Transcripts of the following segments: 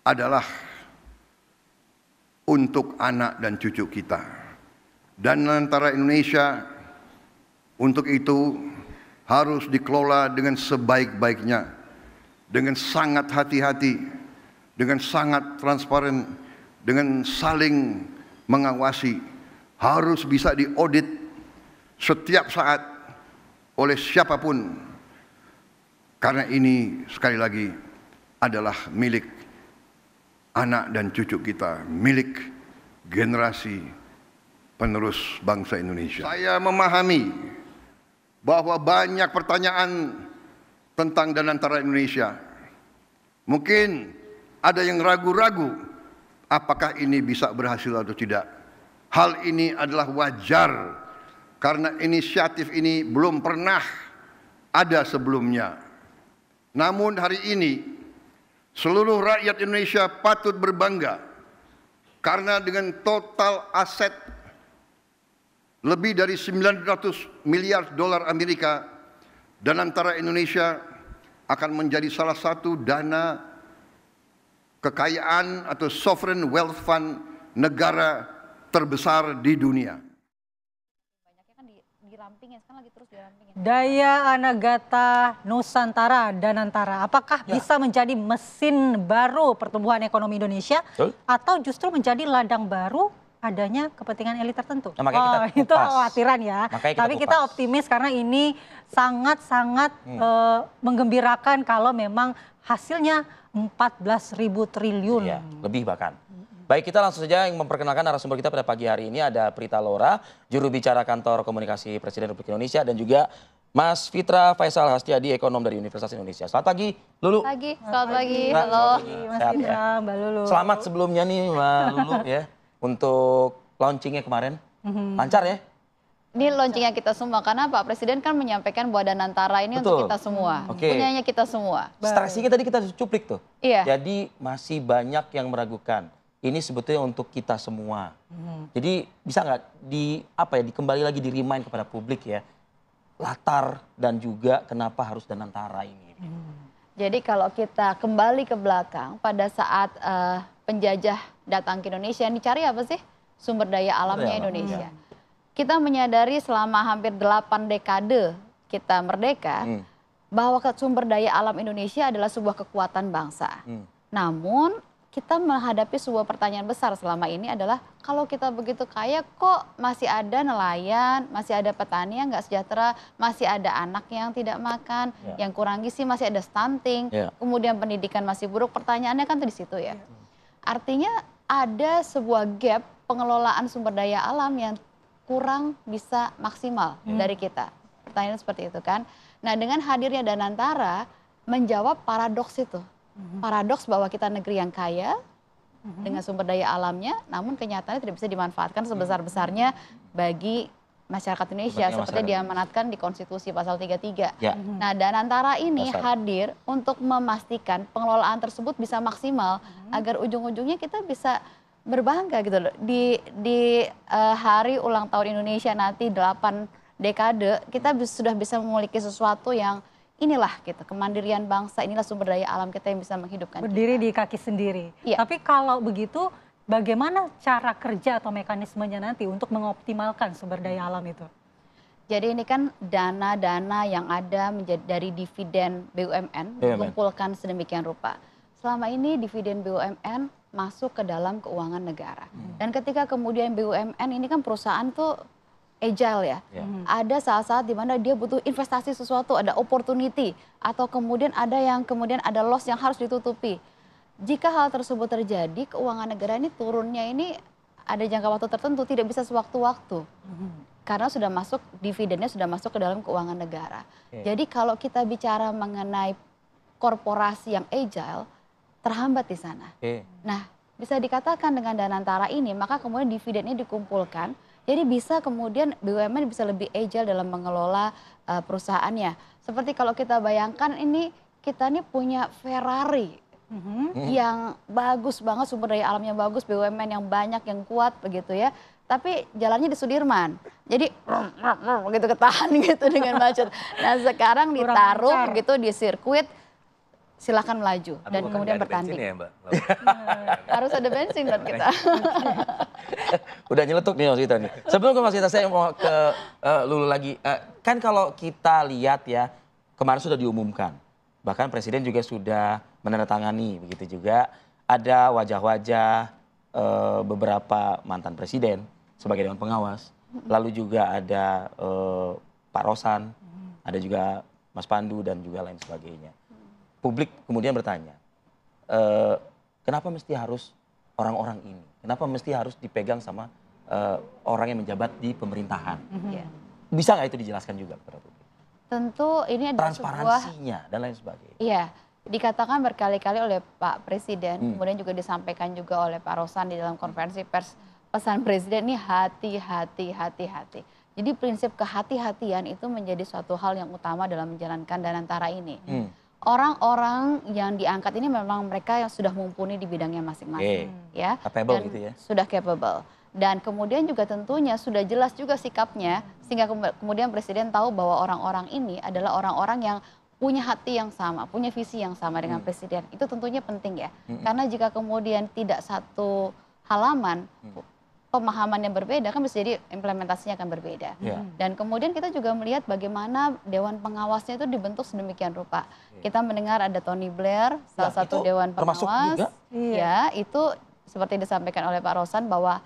adalah untuk anak dan cucu kita. Dan antara Indonesia untuk itu harus dikelola dengan sebaik-baiknya, dengan sangat hati-hati, dengan sangat transparan, dengan saling mengawasi, harus bisa diaudit setiap saat oleh siapapun, karena ini sekali lagi adalah milik anak dan cucu kita, milik generasi penerus bangsa Indonesia. Saya memahami bahwa banyak pertanyaan tentang Danantara Indonesia. Mungkin ada yang ragu-ragu apakah ini bisa berhasil atau tidak. Hal ini adalah wajar karena inisiatif ini belum pernah ada sebelumnya. Namun hari ini seluruh rakyat Indonesia patut berbangga karena dengan total aset lebih dari 900 miliar dolar Amerika, Danantara Indonesia akan menjadi salah satu dana kekayaan atau sovereign wealth fund negara terbesar di dunia. Daya Anagata Nusantara Danantara, apakah bisa menjadi mesin baru pertumbuhan ekonomi Indonesia atau justru menjadi ladang baru adanya kepentingan elit tertentu? Nah, itu kekhawatiran ya. Tapi kita optimis karena ini sangat-sangat menggembirakan kalau memang hasilnya 14.000 triliun. Ya, lebih bahkan. Baik, kita langsung saja yang memperkenalkan narasumber kita pada pagi hari ini ada Prita Lora, juru bicara Kantor Komunikasi Presiden Republik Indonesia, dan juga Mas Fitra Faisal Hastiadi, ekonom dari Universitas Indonesia. Selamat pagi, Lulu. Selamat pagi. Halo. Mas Fitra, Mbak Lulu. Selamat sebelumnya nih Mbak Lulu ya, untuk launchingnya kemarin. Lancar ya? Ini launchingnya kita semua, karena Pak Presiden kan menyampaikan bahwa Danantara ini untuk kita semua, punyanya kita semua. Strateginya tadi kita cuplik tuh. Iya. Jadi masih banyak yang meragukan. Ini sebetulnya untuk kita semua. Jadi bisa nggak dikembali lagi di remind kepada publik ya, latar dan juga kenapa harus Danantara ini. Jadi kalau kita kembali ke belakang pada saat penjajah datang ke Indonesia, yang dicari apa sih? Sumber daya alamnya Indonesia. Kita menyadari selama hampir 8 dekade kita merdeka, bahwa sumber daya alam Indonesia adalah sebuah kekuatan bangsa. Namun kita menghadapi sebuah pertanyaan besar selama ini adalah, kalau kita begitu kaya kok masih ada nelayan, masih ada petani yang nggak sejahtera, masih ada anak yang tidak makan, yang kurang gizi, masih ada stunting, kemudian pendidikan masih buruk. Pertanyaannya kan di situ ya. Artinya ada sebuah gap pengelolaan sumber daya alam yang kurang bisa maksimal dari kita. Pertanyaan seperti itu kan. Nah, dengan hadirnya Danantara menjawab paradoks itu. Paradoks bahwa kita negeri yang kaya dengan sumber daya alamnya, namun kenyataannya tidak bisa dimanfaatkan sebesar-besarnya bagi masyarakat Indonesia seperti diamanatkan di Konstitusi pasal 33. Nah, Danantara ini hadir untuk memastikan pengelolaan tersebut bisa maksimal agar ujung-ujungnya kita bisa berbangga gitu loh. Di hari ulang tahun Indonesia nanti 8 dekade, kita sudah bisa memiliki sesuatu yang inilah gitu, kemandirian bangsa, inilah sumber daya alam kita yang bisa menghidupkan berdiri di kaki sendiri. Tapi kalau begitu, bagaimana cara kerja atau mekanismenya nanti untuk mengoptimalkan sumber daya alam itu? Jadi ini kan dana-dana yang ada dari dividen BUMN dikumpulkan sedemikian rupa. Selama ini dividen BUMN masuk ke dalam keuangan negara. Dan ketika kemudian BUMN ini kan perusahaan tuh agile ya. Ada saat-saat di mana dia butuh investasi sesuatu, ada opportunity, atau kemudian ada loss yang harus ditutupi. Jika hal tersebut terjadi, keuangan negara ini turunnya ini ada jangka waktu tertentu, tidak bisa sewaktu-waktu. Karena sudah masuk, dividennya sudah masuk ke dalam keuangan negara. Jadi kalau kita bicara mengenai korporasi yang agile, terhambat di sana. Nah, bisa dikatakan dengan Danantara ini, maka kemudian dividennya dikumpulkan. Jadi bisa kemudian BUMN bisa lebih agile dalam mengelola perusahaannya. Seperti kalau kita bayangkan ini, kita ini punya Ferrari yang bagus banget, sumber daya alamnya bagus, BUMN yang banyak, yang kuat begitu ya. Tapi jalannya di Sudirman, jadi begitu ketahan gitu dengan macet. Nah sekarang ditaruh gitu di sirkuit silakan melaju dan kemudian bertanding. Ya, Mbak? Harus ada bensin buat kita. Udah nyeletuk nih Mas Vita nih. Sebelum ke Mas Vita, saya mau ke Lulu lagi. Kan kalau kita lihat ya, kemarin sudah diumumkan. Bahkan Presiden juga sudah menandatangani, begitu juga ada wajah-wajah beberapa mantan Presiden sebagai Dewan Pengawas. Lalu juga ada Pak Rosan, ada juga Mas Pandu dan juga lain sebagainya. Publik kemudian bertanya, kenapa mesti harus orang-orang ini? Kenapa mesti harus dipegang sama orang yang menjabat di pemerintahan? Bisa nggak itu dijelaskan juga kepada publik? Tentu ini adalah transparansinya dan lain sebagainya. Iya, dikatakan berkali-kali oleh Pak Presiden, kemudian juga disampaikan juga oleh Pak Rosan di dalam konferensi pers, pesan Presiden ini hati-hati. Jadi prinsip kehati-hatian itu menjadi suatu hal yang utama dalam menjalankan Danantara ini. Orang-orang yang diangkat ini memang mereka yang sudah mumpuni di bidangnya masing-masing, ya, capable dan gitu ya. sudah capable. Dan kemudian juga tentunya sudah jelas juga sikapnya, sehingga kemudian Presiden tahu bahwa orang-orang ini adalah orang-orang yang punya hati yang sama, punya visi yang sama dengan Presiden. Itu tentunya penting ya, karena jika kemudian tidak satu halaman, pemahaman yang berbeda kan bisa jadi implementasinya akan berbeda. Dan kemudian kita juga melihat bagaimana Dewan Pengawasnya itu dibentuk sedemikian rupa. Kita mendengar ada Tony Blair, salah satu Dewan Pengawas, ya itu seperti disampaikan oleh Pak Rosan bahwa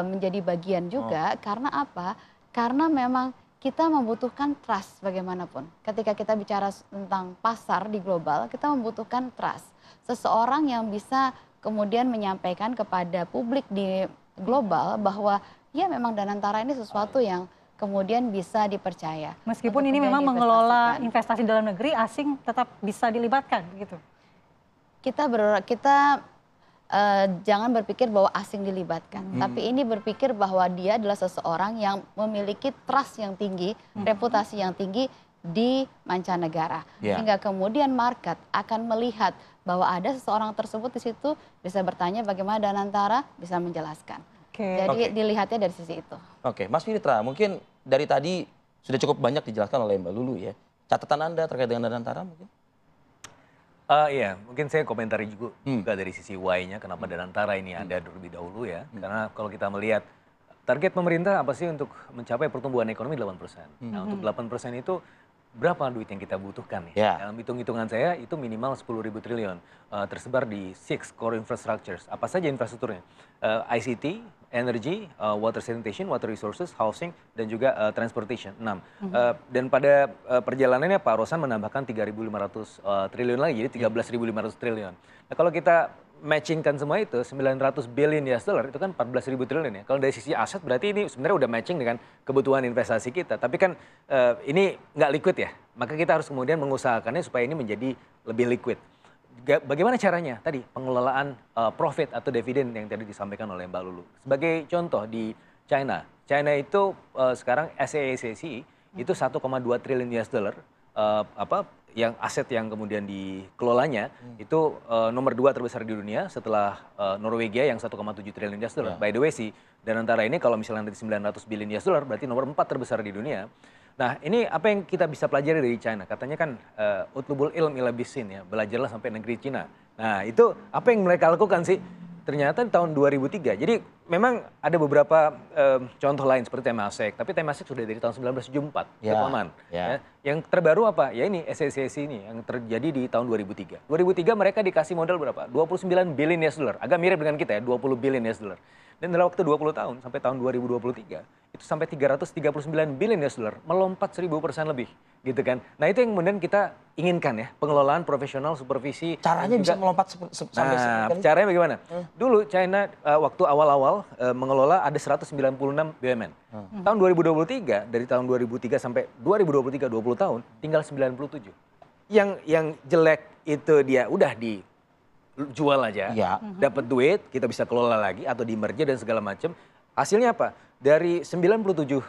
menjadi bagian juga. Karena apa? Karena memang kita membutuhkan trust bagaimanapun. Ketika kita bicara tentang pasar di global, kita membutuhkan trust. Seseorang yang bisa kemudian menyampaikan kepada publik di global bahwa ya memang Danantara ini sesuatu yang kemudian bisa dipercaya. Meskipun ini memang mengelola investasi dalam negeri, asing tetap bisa dilibatkan gitu. Kita jangan berpikir bahwa asing dilibatkan, tapi ini berpikir bahwa dia adalah seseorang yang memiliki trust yang tinggi, reputasi yang tinggi di mancanegara. Sehingga kemudian market akan melihat bahwa ada seseorang tersebut di situ, bisa bertanya bagaimana Danantara, bisa menjelaskan. Jadi dilihatnya dari sisi itu. Mas Fitra, mungkin dari tadi sudah cukup banyak dijelaskan oleh Mbak Lulu ya. Catatan Anda terkait dengan Danantara mungkin? Iya, mungkin saya komentari juga dari sisi why-nya kenapa Danantara ini ada terlebih dahulu ya. Karena kalau kita melihat target pemerintah apa sih untuk mencapai pertumbuhan ekonomi 8%. Nah untuk 8% itu berapa duit yang kita butuhkan ya? Dalam hitung-hitungan saya itu minimal 10.000 triliun tersebar di 6 core infrastructures. Apa saja infrastrukturnya? ICT, energy, water sanitation, water resources, housing, dan juga transportation. 6. Dan pada perjalanannya Pak Rosan menambahkan 3.500 triliun lagi, jadi 13.500 triliun. Nah kalau kita matchingkan semua itu 900 billion US dollar itu kan 14.000 triliun ya. Kalau dari sisi aset berarti ini sebenarnya udah matching dengan kebutuhan investasi kita. Tapi kan ini nggak liquid ya. Maka kita harus kemudian mengusahakannya supaya ini menjadi lebih liquid. Bagaimana caranya? Tadi pengelolaan profit atau dividen yang tadi disampaikan oleh Mbak Lulu. Sebagai contoh di China. China itu sekarang SAACC itu 1,2 triliun US dollar yang aset yang kemudian dikelolanya itu nomor 2 terbesar di dunia setelah Norwegia yang 1,7 triliun US dollar. By the way sih, Danantara ini kalau misalnya dari 900 billion US dollar berarti nomor 4 terbesar di dunia. Nah ini apa yang kita bisa pelajari dari China? Katanya kan utlubul ilm ila bisin ya, belajarlah sampai negeri Cina. Nah itu apa yang mereka lakukan sih? Ternyata di tahun 2003. Jadi memang ada beberapa contoh lain seperti Temasek, tapi Temasek sudah dari tahun 1974 ke Oman. Ya. Yang terbaru apa? Ya ini SAACC ini yang terjadi di tahun 2003. 2003 mereka dikasih modal berapa? 29 billion US dollar. Agak mirip dengan kita ya, 20 billion US dollar. Dan dalam waktu 20 tahun sampai tahun 2023 itu sampai 339 billion US dollar, melompat 1000% lebih gitu kan. Nah itu yang kemudian kita inginkan ya, pengelolaan profesional, supervisi. Caranya bisa melompat sampai nah, caranya bagaimana? Dulu China waktu awal-awal mengelola ada 196 BUMN. Tahun 2023, dari tahun 2003 sampai 2023, 20 tahun, tinggal 97. Yang jelek itu dia udah dijual aja, dapat duit, kita bisa kelola lagi atau di merger dan segala macam. Hasilnya apa? Dari 97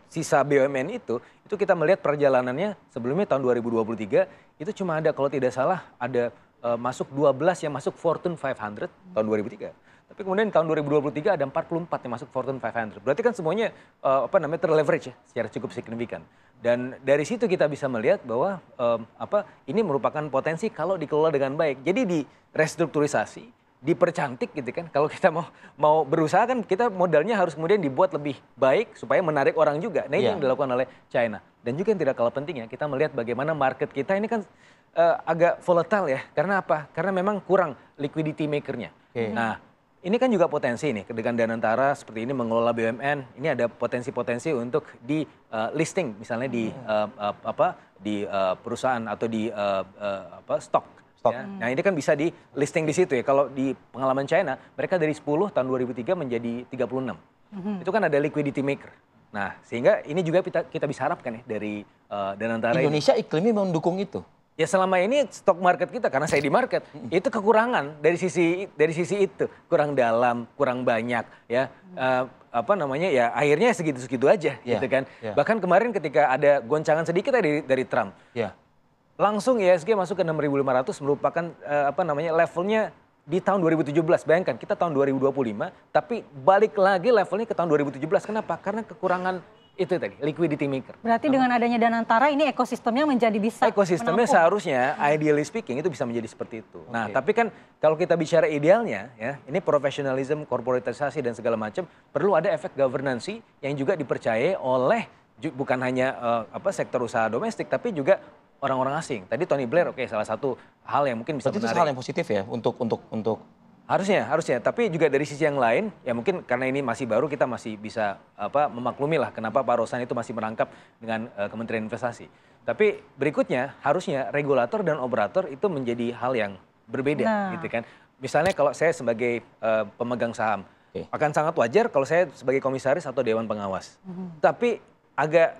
sisa BUMN itu kita melihat perjalanannya sebelumnya tahun 2023 itu cuma ada kalau tidak salah ada masuk 12 yang masuk Fortune 500 tahun 2003. Tapi kemudian tahun 2023 ada 44 yang masuk Fortune 500. Berarti kan semuanya terleverage ya secara cukup signifikan. Dan dari situ kita bisa melihat bahwa ini merupakan potensi kalau dikelola dengan baik. Jadi di restrukturisasi, dipercantik gitu kan. Kalau kita mau berusaha kan kita modalnya harus kemudian dibuat lebih baik supaya menarik orang juga. Nah ini yang dilakukan oleh China. Dan juga yang tidak kalah pentingnya kita melihat bagaimana market kita ini kan agak volatile ya. Karena apa? Karena memang kurang liquidity makernya. Nah ini kan juga potensi nih dengan Danantara seperti ini mengelola BUMN. Ini ada potensi-potensi untuk di listing misalnya di perusahaan atau di stok. Ya. Nah ini kan bisa di listing di situ ya. Kalau di pengalaman China mereka dari 10 tahun 2003 menjadi 36. Itu kan ada liquidity maker. Nah sehingga ini juga kita bisa harapkan ya dari Danantara. Indonesia iklimnya mendukung itu. Ya selama ini stok market kita karena saya di market itu kekurangan dari sisi itu kurang dalam, kurang banyak ya ya akhirnya segitu-segitu aja gitu kan. Bahkan kemarin ketika ada goncangan sedikit dari Trump. Langsung ISG masuk ke 6.500 merupakan levelnya di tahun 2017. Bayangkan kita tahun 2025 tapi balik lagi levelnya ke tahun 2017. Kenapa? Karena kekurangan itu tadi, liquidity maker. Berarti dengan adanya Danantara ini ekosistemnya menjadi bisa ekosistemnya menampung. Seharusnya, ideally speaking, itu bisa menjadi seperti itu. Nah, tapi kan kalau kita bicara idealnya, ya ini profesionalism, korporatisasi, dan segala macam, perlu ada efek governance yang juga dipercayai oleh bukan hanya sektor usaha domestik, tapi juga orang-orang asing. Tadi Tony Blair, salah satu hal yang mungkin bisa menarik. Itu hal yang positif ya untuk Harusnya. Tapi juga dari sisi yang lain, ya mungkin karena ini masih baru kita masih bisa memaklumi lah kenapa Pak Rosan itu masih merangkap dengan Kementerian Investasi. Tapi berikutnya harusnya regulator dan operator itu menjadi hal yang berbeda gitu kan. Misalnya kalau saya sebagai pemegang saham, akan sangat wajar kalau saya sebagai komisaris atau dewan pengawas. Tapi agak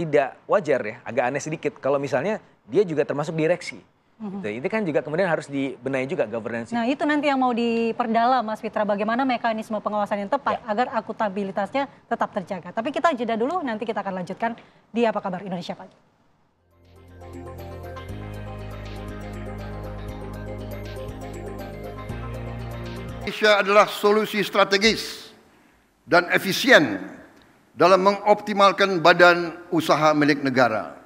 tidak wajar ya, agak aneh sedikit kalau misalnya dia juga termasuk direksi. Gitu. Itu kan juga kemudian harus dibenahi juga governance. Nah itu nanti yang mau diperdalam Mas Fitra, bagaimana mekanisme pengawasan yang tepat agar akuntabilitasnya tetap terjaga. Tapi kita jeda dulu, nanti kita akan lanjutkan di Apa Kabar Indonesia Pagi. Indonesia adalah solusi strategis dan efisien dalam mengoptimalkan badan usaha milik negara.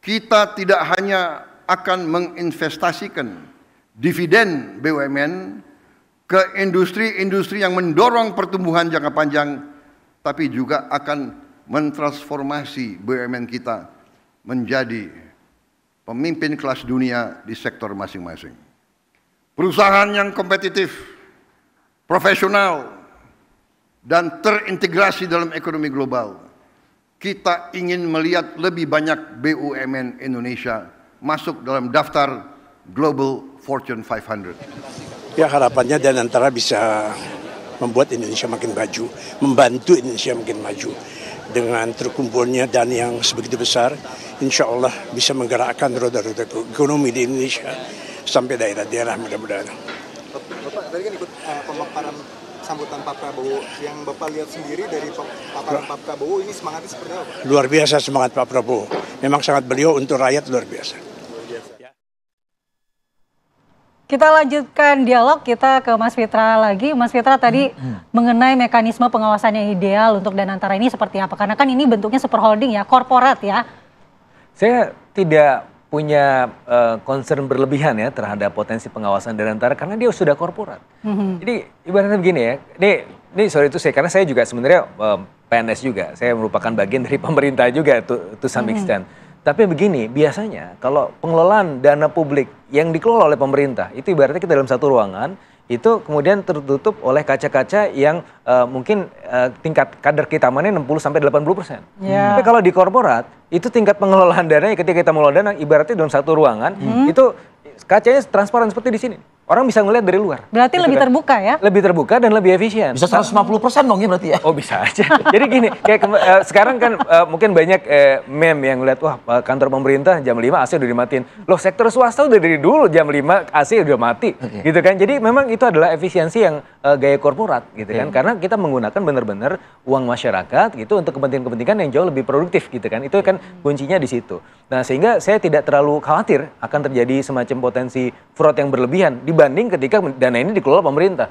Kita tidak hanya akan menginvestasikan dividen BUMN ke industri-industri yang mendorong pertumbuhan jangka panjang, tapi juga akan mentransformasi BUMN kita menjadi pemimpin kelas dunia di sektor masing-masing. Perusahaan yang kompetitif, profesional, dan terintegrasi dalam ekonomi global. Kita ingin melihat lebih banyak BUMN Indonesia masuk dalam daftar Global Fortune 500. Ya harapannya Danantara bisa membuat Indonesia makin maju, membantu Indonesia makin maju. Dengan terkumpulnya dana yang sebegitu besar, insya Allah bisa menggerakkan roda-roda ekonomi di Indonesia sampai daerah-daerah mudah-mudahan. Bapak tadi kan ikut pemaparan sambutan Pak Prabowo, yang Bapak lihat sendiri dari paparan Pak Prabowo ini semangatnya seperti apa? Luar biasa semangat Pak Prabowo, memang sangat beliau untuk rakyat luar biasa. Kita lanjutkan dialog kita ke Mas Fitra lagi. Mas Fitra tadi mengenai mekanisme pengawasan yang ideal untuk Danantara ini seperti apa? Karena kan ini bentuknya super holding ya, korporat ya. Saya tidak punya concern berlebihan ya terhadap potensi pengawasan Danantara karena dia sudah korporat. Jadi ibaratnya begini ya, ini sorry itu saya karena saya juga sebenarnya PNS juga, saya merupakan bagian dari pemerintah juga to some extent. Tapi begini, biasanya kalau pengelolaan dana publik yang dikelola oleh pemerintah itu ibaratnya kita dalam satu ruangan itu kemudian tertutup oleh kaca-kaca yang mungkin tingkat kadar keamanannya 60-80%. Tapi kalau di korporat itu tingkat pengelolaan dananya ketika kita mengelola dana ibaratnya dalam satu ruangan itu kacanya transparan seperti di sini. Orang bisa ngelihat dari luar. Berarti gitu lebih terbuka ya? Lebih terbuka dan lebih efisien. Bisa 150% dong ya berarti ya? Oh bisa aja. Jadi gini, kayak sekarang kan mungkin banyak meme yang ngeliat, wah kantor pemerintah jam 5 AC udah dimatiin. Loh sektor swasta udah dari dulu jam 5 AC udah mati. Gitu kan. Jadi memang itu adalah efisiensi yang gaya korporat gitu kan. Karena kita menggunakan benar-benar uang masyarakat gitu untuk kepentingan-kepentingan yang jauh lebih produktif gitu kan. Itu kan kuncinya di situ. Nah, sehingga saya tidak terlalu khawatir akan terjadi semacam potensi fraud yang berlebihan dibanding ketika dana ini dikelola pemerintah.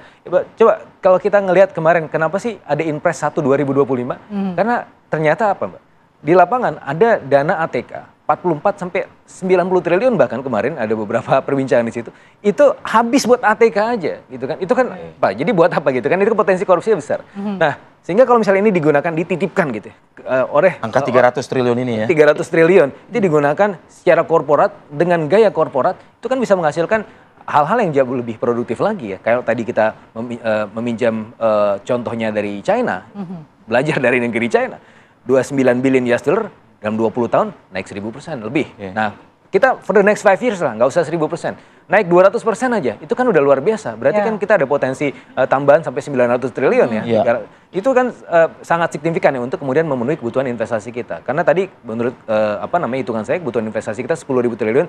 Coba kalau kita ngelihat kemarin kenapa sih ada Inpres 1 2025? Karena ternyata apa, Mbak? Di lapangan ada dana ATK 44 sampai 90 triliun bahkan kemarin ada beberapa perbincangan di situ. Itu habis buat ATK aja gitu kan. Itu kan Pak, jadi buat apa gitu kan? Itu potensi korupsinya besar. Nah, sehingga kalau misalnya ini digunakan dititipkan gitu oleh angka 300 triliun ini ya. 300 triliun itu digunakan secara korporat dengan gaya korporat, itu kan bisa menghasilkan hal-hal yang jauh lebih produktif lagi ya. Kayak tadi kita meminjam contohnya dari China. Belajar dari negeri China. 29 billion US dollar dalam 20 tahun naik 1000% lebih. Nah, kita for the next 5 years lah, nggak usah 1000%. Naik 200% aja, itu kan udah luar biasa. Berarti kan kita ada potensi tambahan sampai 900 triliun ya. Itu kan sangat signifikan ya untuk kemudian memenuhi kebutuhan investasi kita. Karena tadi menurut hitungan saya, kebutuhan investasi kita 10.000 triliun,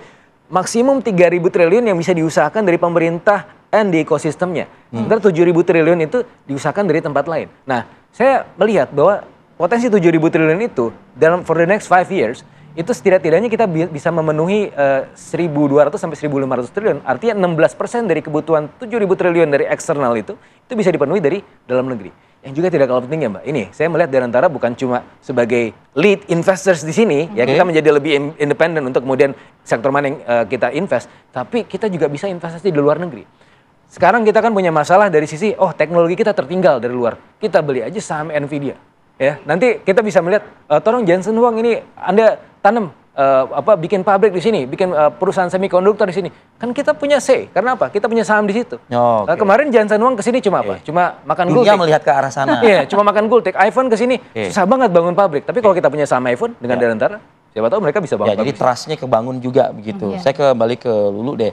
maksimum 3.000 triliun yang bisa diusahakan dari pemerintah and di ekosistemnya. Sementara 7.000 triliun itu diusahakan dari tempat lain. Nah, saya melihat bahwa potensi 7.000 triliun itu dalam for the next 5 years itu setidak-tidaknya kita bisa memenuhi 1.200 sampai 1.500 triliun. Artinya 16% dari kebutuhan 7.000 triliun dari eksternal itu bisa dipenuhi dari dalam negeri. Yang juga tidak kalah penting ya Mbak. Ini saya melihat Danantara bukan cuma sebagai lead investors di sini, ya kita menjadi lebih independen untuk kemudian sektor mana yang kita invest, tapi kita juga bisa investasi di luar negeri. Sekarang kita kan punya masalah dari sisi teknologi kita tertinggal dari luar. Kita beli aja saham Nvidia. Ya, nanti kita bisa melihat tolong Johnson Huang ini Anda tanam bikin pabrik di sini, bikin perusahaan semikonduktor di sini. Kan kita punya say. Karena apa? Kita punya saham di situ. Kemarin Johnson Huang ke sini cuma apa? Cuma makan gultik. Dunia melihat ke arah sana. Iya, cuma makan gultik. iPhone ke sini susah banget bangun pabrik. Tapi kalau kita punya saham iPhone dengan Danantara, siapa tahu mereka bisa bangun Jadi pabrik. trustnya kebangun juga begitu. Saya kembali ke Lulu deh.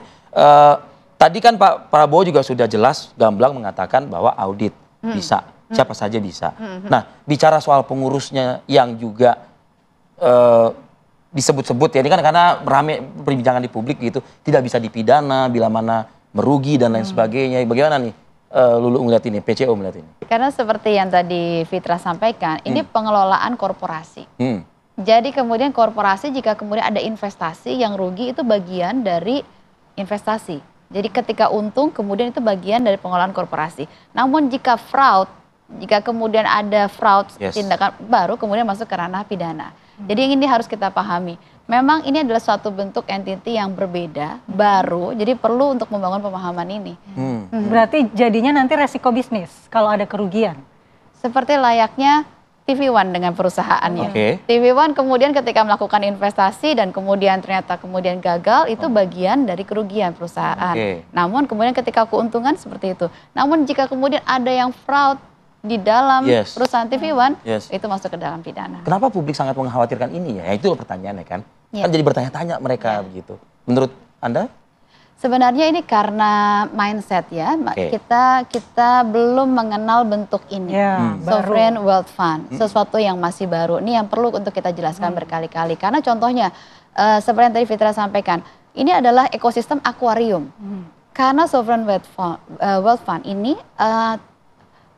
Tadi kan Pak Prabowo juga sudah jelas gamblang mengatakan bahwa audit bisa. Siapa saja bisa. Nah, bicara soal pengurusnya yang juga disebut-sebut ya, ini kan karena rame perbincangan di publik gitu, tidak bisa dipidana bila mana merugi dan lain sebagainya. Bagaimana nih Lulu melihat ini, PCO melihat ini? Karena seperti yang tadi Fitra sampaikan, ini pengelolaan korporasi. Jadi kemudian korporasi jika kemudian ada investasi yang rugi itu bagian dari investasi. Jadi ketika untung kemudian itu bagian dari pengelolaan korporasi. Namun jika fraud, jika kemudian ada fraud tindakan baru kemudian masuk ke ranah pidana. Jadi ini harus kita pahami. Memang ini adalah suatu bentuk entiti yang berbeda, baru, jadi perlu untuk membangun pemahaman ini. Berarti jadinya nanti resiko bisnis kalau ada kerugian? Seperti layaknya TV One dengan perusahaannya. TV One kemudian ketika melakukan investasi dan kemudian ternyata kemudian gagal, itu bagian dari kerugian perusahaan. Namun kemudian ketika keuntungan seperti itu. Namun jika kemudian ada yang fraud di dalam perusahaan TV One, itu masuk ke dalam pidana. Kenapa publik sangat mengkhawatirkan ini ya? Itu pertanyaannya kan. Kan jadi bertanya-tanya mereka begitu. Menurut Anda? Sebenarnya ini karena mindset ya. Kita belum mengenal bentuk ini. Sovereign Wealth Fund, sesuatu yang masih baru. Ini yang perlu untuk kita jelaskan berkali-kali. Karena contohnya, seperti yang tadi Fitra sampaikan, ini adalah ekosistem akuarium. Karena Sovereign Wealth Fund ini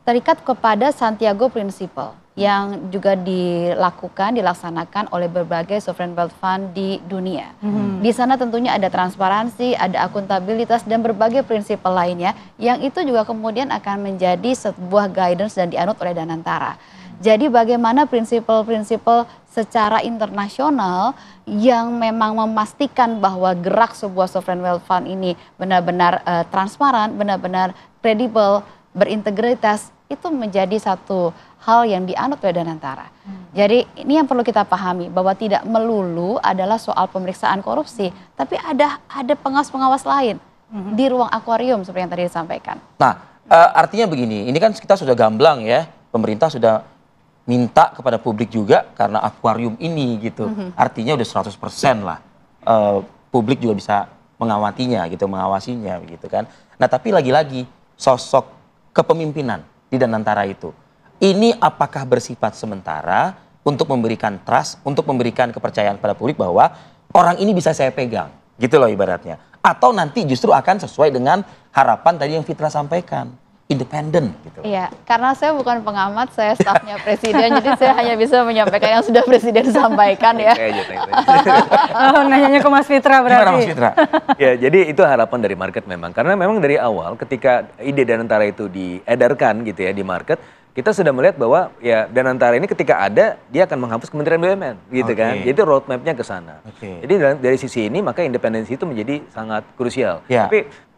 terikat kepada Santiago Principle yang juga dilaksanakan oleh berbagai sovereign wealth fund di dunia. Di sana tentunya ada transparansi, ada akuntabilitas dan berbagai prinsip lainnya yang itu juga kemudian akan menjadi sebuah guidance dan dianut oleh Danantara. Jadi bagaimana prinsip-prinsip secara internasional yang memang memastikan bahwa gerak sebuah sovereign wealth fund ini benar-benar transparan, benar-benar kredibel, berintegritas, itu menjadi satu hal yang dianut oleh Danantara. Jadi ini yang perlu kita pahami, bahwa tidak melulu adalah soal pemeriksaan korupsi, tapi ada pengawas-pengawas lain di ruang akuarium seperti yang tadi disampaikan. Nah, artinya begini, ini kan kita sudah gamblang ya, pemerintah sudah minta kepada publik juga karena akuarium ini gitu. Artinya udah 100% lah. Publik juga bisa mengawasinya begitu kan. Nah, tapi lagi-lagi sosok kepemimpinan di Danantara itu. Ini apakah bersifat sementara untuk memberikan trust, untuk memberikan kepercayaan pada publik bahwa orang ini bisa saya pegang, gitu loh ibaratnya. Atau nanti justru akan sesuai dengan harapan tadi yang Fitra sampaikan. independen gitu. Iya, karena saya bukan pengamat, saya stafnya presiden, jadi saya hanya bisa menyampaikan yang sudah presiden sampaikan ya. Oh, nanyanya ke Mas Fitra berarti. Gimana Mas Fitra? Ya, jadi itu harapan dari market memang. Karena memang dari awal ketika ide Danantara itu diedarkan gitu ya di market, kita sudah melihat bahwa ya Danantara ini ketika ada, dia akan menghapus Kementerian BUMN gitu kan. Jadi roadmap-nya ke sana. Jadi dari sisi ini maka independensi itu menjadi sangat krusial. Tapi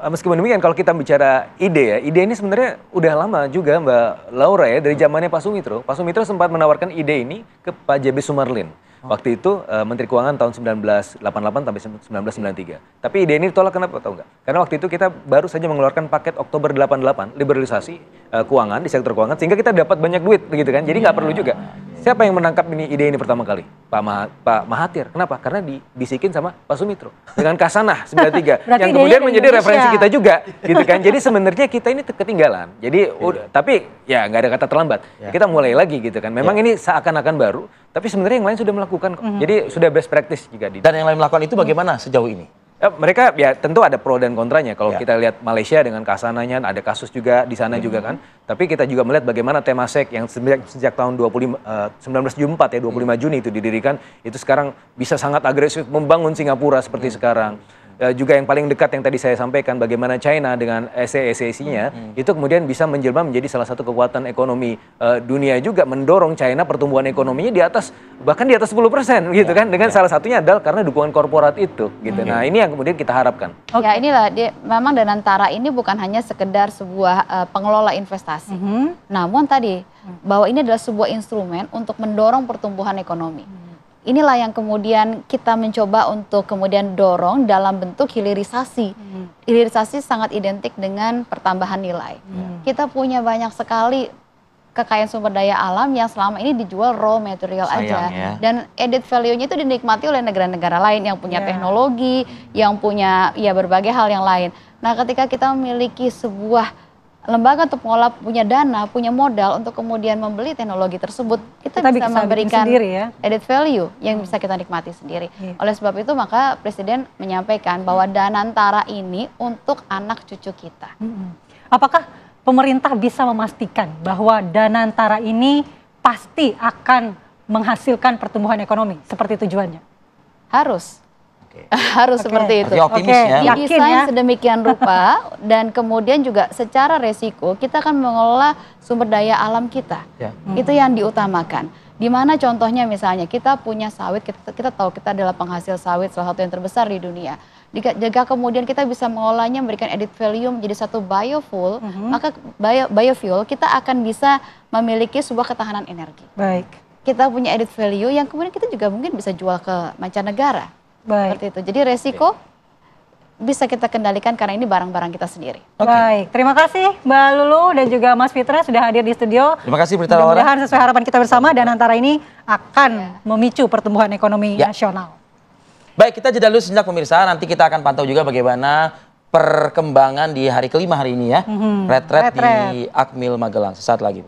meskipun demikian kalau kita bicara ide ya, ide ini sebenarnya udah lama juga Mbak Laura ya, dari zamannya Pak Sumitro. Pak Sumitro sempat menawarkan ide ini ke Pak JB Sumarlin. Waktu itu Menteri Keuangan tahun 1988 sampai 1993. Tapi ide ini ditolak kenapa tahu nggak? Karena waktu itu kita baru saja mengeluarkan paket Oktober 88 liberalisasi keuangan di sektor keuangan sehingga kita dapat banyak duit begitu kan. Jadi nggak perlu juga. Siapa yang menangkap ide ini pertama kali? Pak Mahathir. Kenapa? Karena dibisikin sama Pak Sumitro dengan Kasanah 93 yang kemudian menjadi referensi kita juga gitu kan. Jadi sebenarnya kita ini ketinggalan. Jadi tapi ya nggak ada kata terlambat. Kita mulai lagi gitu kan. Memang ini seakan-akan baru, tapi sebenarnya yang lain sudah melakukan kok. Jadi sudah best practice juga Dan yang lain melakukan itu bagaimana sejauh ini? Mereka ya tentu ada pro dan kontranya. Kalau kita lihat Malaysia dengan Kasananya ada kasus juga di sana juga kan. Tapi kita juga melihat bagaimana Temasek yang sejak tahun 1974 ya 25 Juni itu didirikan, itu sekarang bisa sangat agresif membangun Singapura seperti sekarang. Juga yang paling dekat yang tadi saya sampaikan bagaimana China dengan SAC-nya itu kemudian bisa menjelma menjadi salah satu kekuatan ekonomi dunia juga, mendorong China pertumbuhan ekonominya di atas bahkan di atas 10% gitu kan, dengan salah satunya adalah karena dukungan korporat itu gitu. Nah, ini yang kemudian kita harapkan. Ya inilah memang Danantara ini bukan hanya sekedar sebuah pengelola investasi. Namun tadi bahwa ini adalah sebuah instrumen untuk mendorong pertumbuhan ekonomi. Inilah yang kemudian kita mencoba untuk kemudian dorong dalam bentuk hilirisasi. Hilirisasi sangat identik dengan pertambahan nilai. Kita punya banyak sekali kekayaan sumber daya alam yang selama ini dijual raw material aja. Dan added value-nya itu dinikmati oleh negara-negara lain yang punya teknologi, yang punya ya berbagai hal yang lain. Nah, ketika kita memiliki sebuah lembaga untuk mengolah, punya dana, punya modal untuk kemudian membeli teknologi tersebut, kita bisa memberikan added value yang bisa kita nikmati sendiri. Oleh sebab itu maka Presiden menyampaikan bahwa Danantara ini untuk anak cucu kita. Apakah pemerintah bisa memastikan bahwa Danantara ini pasti akan menghasilkan pertumbuhan ekonomi seperti tujuannya? Harus. Harus seperti itu. Didesain sedemikian rupa dan kemudian juga secara resiko kita akan mengelola sumber daya alam kita. Itu yang diutamakan. Di mana contohnya misalnya kita punya sawit, kita tahu kita adalah penghasil sawit salah satu yang terbesar di dunia. Jika kemudian kita bisa mengolahnya, memberikan added value menjadi satu biofuel, maka biofuel kita akan bisa memiliki sebuah ketahanan energi. Baik. Kita punya added value yang kemudian kita juga mungkin bisa jual ke mancanegara. Seperti itu. Jadi resiko bisa kita kendalikan karena ini barang-barang kita sendiri. Baik, terima kasih Mbak Lulu dan juga Mas Fitra sudah hadir di studio. Terima kasih Prita Laura. Mudah-mudahan sesuai harapan kita bersama Danantara ini akan memicu pertumbuhan ekonomi nasional. Baik, kita jeda dulu sejenak pemirsa. Nanti kita akan pantau juga bagaimana perkembangan di hari kelima hari ini ya. Retret di Akmil Magelang. Sesaat lagi.